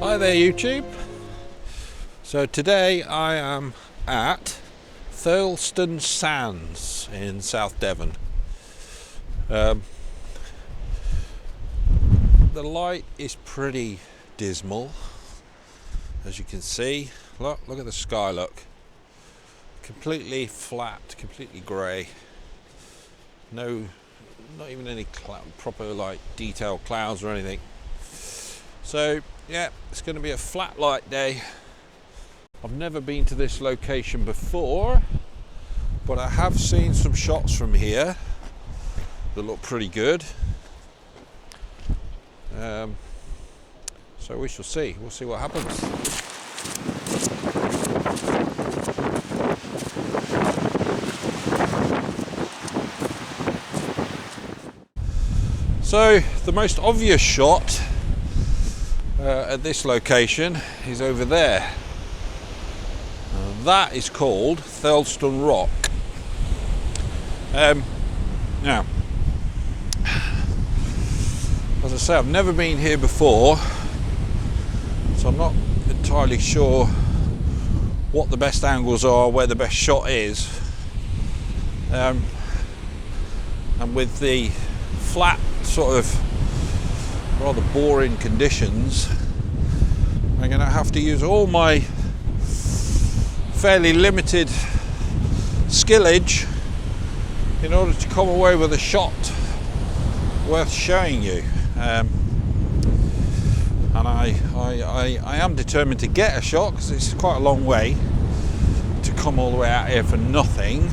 Hi there YouTube. So today I am at Thurlestone Sands in South Devon. The light is pretty dismal, as you can see. Look at the sky, look. Completely flat, completely grey. No, not even any proper like detailed clouds or anything. So yeah, it's going to be a flat light day. I've never been to this location before, but I have seen some shots from here that look pretty good. So we shall see. We'll see what happens. So the most obvious shot at this location is over there. That is called Thurlestone Rock. Now, as I say, I've never been here before, so I'm not entirely sure what the best angles are, where the best shot is. And with the flat, sort of rather boring conditions, I'm going to have to use all my fairly limited skillage in order to come away with a shot worth showing you. And I am determined to get a shot, because it's quite a long way to come all the way out here for nothing.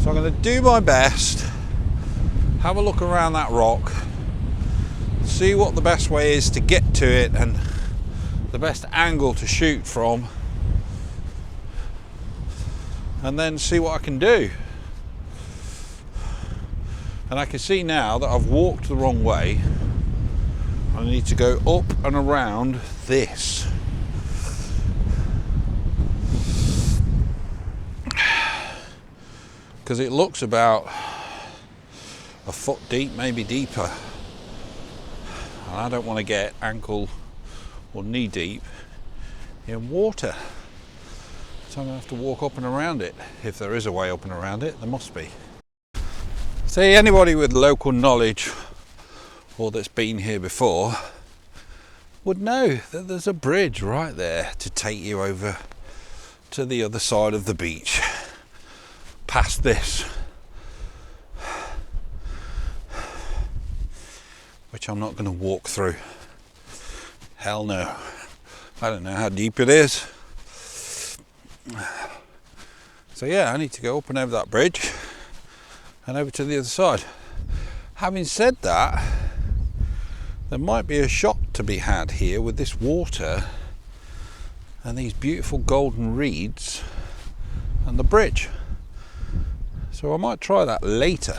So I'm going to do my best, have a look around that rock, see what the best way is to get to it and the best angle to shoot from, and then see what I can do. And I can see now that I've walked the wrong way. I need to go up and around this. Because it looks about a foot deep, maybe deeper. And I don't want to get ankle or knee deep in water. So I'm going to have to walk up and around it. If there is a way up and around it, there must be. See, anybody with local knowledge or that's been here before would know that there's a bridge right there to take you over to the other side of the beach, past this, which I'm not going to walk through. Hell no. I don't know how deep it is. So yeah, I need to go up and over that bridge and over to the other side. Having said that, there might be a shot to be had here with this water and these beautiful golden reeds and the bridge. So I might try that later.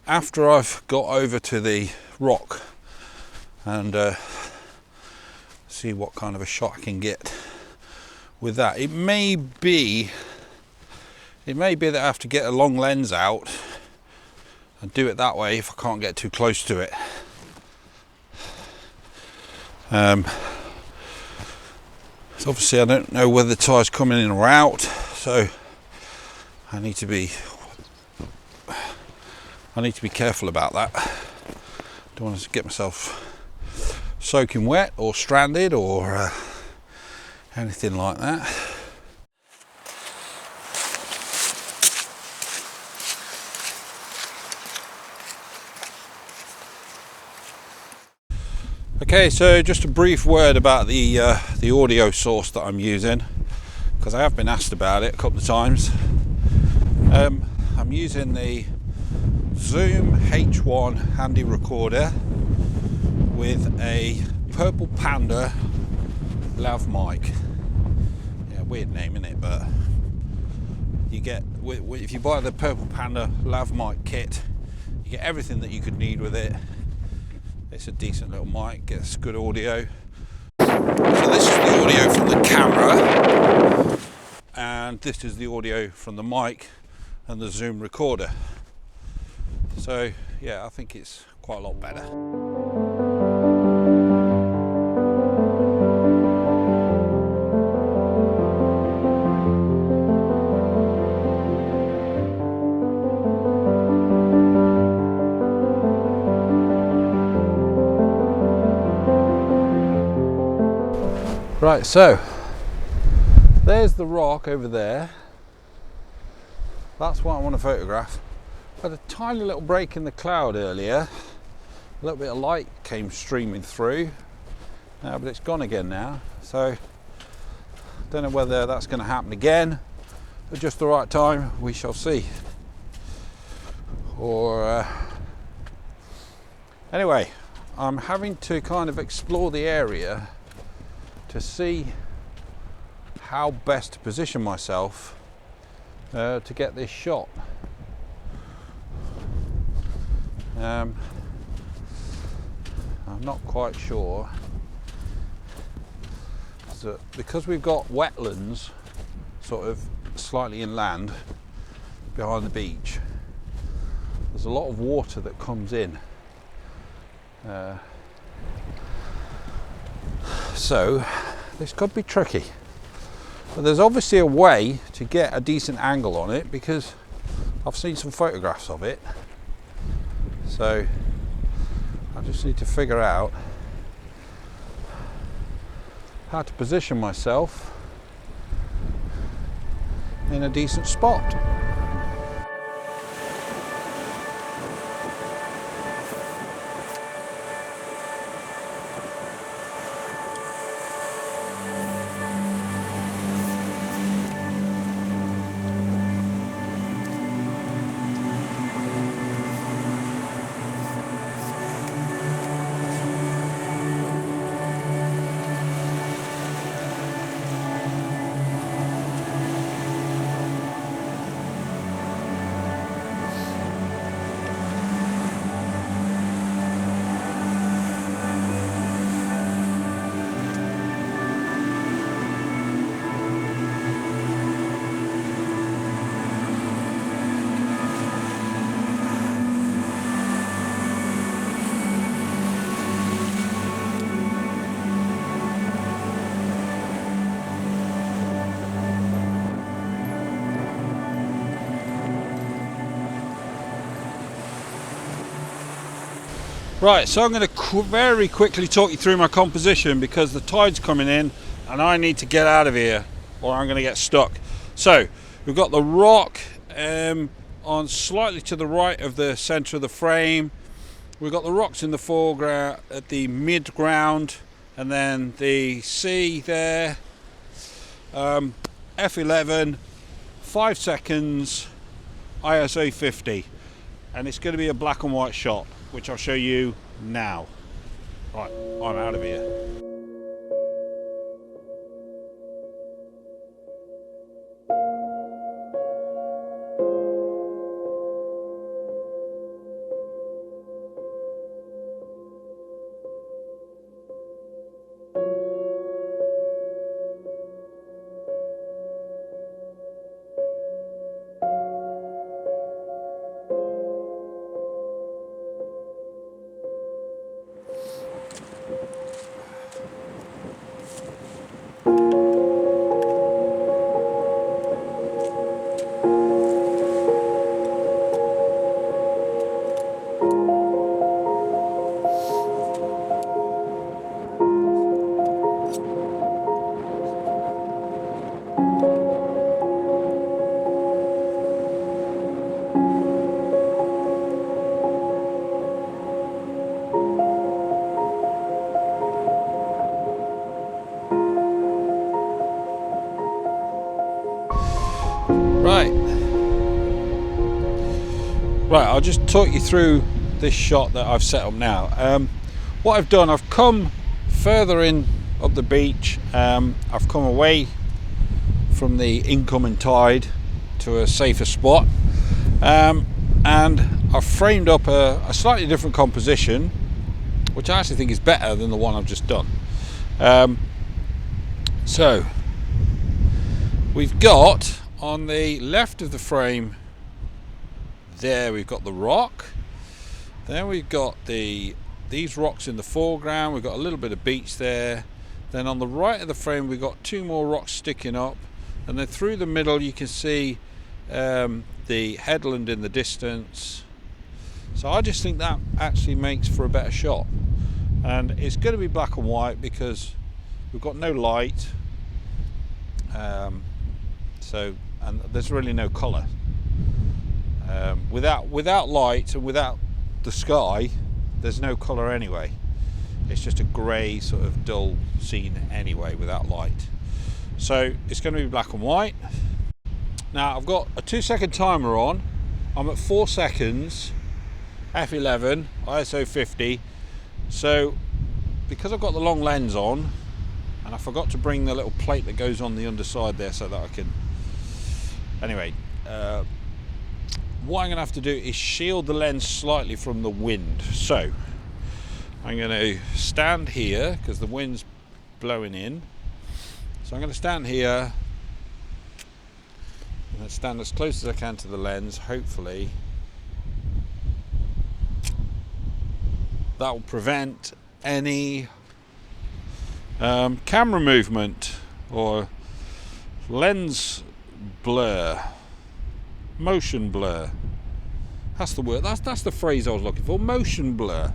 After I've got over to the rock and see what kind of a shot I can get with that. It may be that I have to get a long lens out and do it that way if I can't get too close to it. So obviously I don't know whether the tide's coming in or out, so I need to be careful about that. Don't want to get myself soaking wet or stranded or anything like that. Okay, so just a brief word about the audio source that I'm using, because I have been asked about it a couple of times. I'm using the Zoom H1 handy recorder with a Purple Panda lav mic. Yeah, weird name, isn't it? But you get, if you buy the Purple Panda lav mic kit, you get everything that you could need with it. It's a decent little mic, gets good audio. So this is the audio from the camera, and this is the audio from the mic and the Zoom recorder. So yeah, I think it's quite a lot better. Right, so there's the rock over there. That's what I want to photograph. Had a tiny little break in the cloud earlier. A little bit of light came streaming through, but it's gone again now. So don't know whether that's going to happen again at just the right time. We shall see. Or anyway, I'm having to kind of explore the area to see how best to position myself to get this shot. I'm not quite sure. So because we've got wetlands sort of slightly inland behind the beach, there's a lot of water that comes in. So this could be tricky, but there's obviously a way to get a decent angle on it because I've seen some photographs of it. So I just need to figure out how to position myself in a decent spot. Right, so I'm going to very quickly talk you through my composition because the tide's coming in and I need to get out of here or I'm going to get stuck. So we've got the rock on slightly to the right of the centre of the frame. We've got the rocks in the foreground at the mid-ground, and then the sea there. F11, 5 seconds, ISO 50, and it's going to be a black and white shot, which I'll show you now. Right, I'm out of here. Right, I'll just talk you through this shot that I've set up now. What I've done, I've come further in up the beach. I've come away from the incoming tide to a safer spot, and I've framed up a slightly different composition, which I actually think is better than the one I've just done. So we've got on the left of the frame there, we've got the rock, Then we've got these rocks in the foreground. We've got a little bit of beach there. Then on the right of the frame we've got 2 more rocks sticking up, and then through the middle you can see the headland in the distance. So I just think that actually makes for a better shot, and it's going to be black and white because we've got no light, and there's really no colour. Without light and without the sky, there's no colour anyway. It's just a grey sort of dull scene anyway without light. So it's going to be black and white. Now I've got a 2-second timer on. I'm at 4 seconds, f11, ISO 50. So because I've got the long lens on, and I forgot to bring the little plate that goes on the underside there so that I can, anyway, what I'm going to have to do is shield the lens slightly from the wind. So I'm going to stand here because the wind's blowing in. So I'm going to stand here and stand as close as I can to the lens. Hopefully that will prevent any camera movement or lens blur, motion blur. That's the word. That's the phrase I was looking for. Motion blur.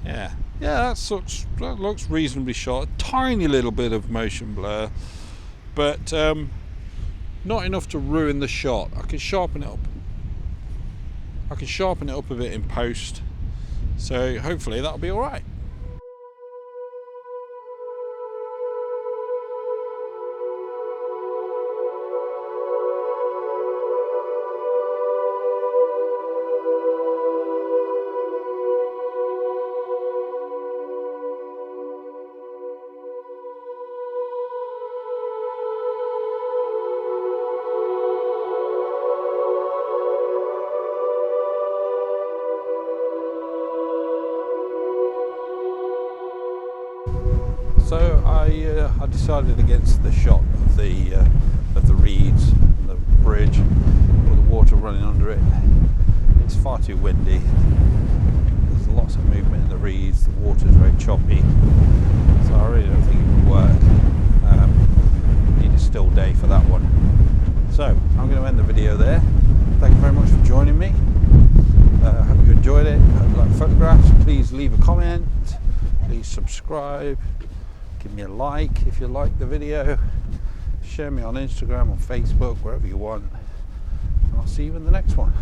Yeah, that looks reasonably shot. A tiny little bit of motion blur, but not enough to ruin the shot. I can sharpen it up. I can sharpen it up a bit in post, so hopefully that'll be all right. So I decided against the shot of the reeds and the bridge with the water running under it. It's far too windy. There's lots of movement in the reeds. The water's very choppy, so I really don't think it would work. Need a still day for that one. So I'm going to end the video there. Thank you very much for joining me. Hope you enjoyed it. Hope you like photographs. Please leave a comment. Please subscribe. Give me a like if you like the video. Share me on Instagram or Facebook, wherever you want. And I'll see you in the next one.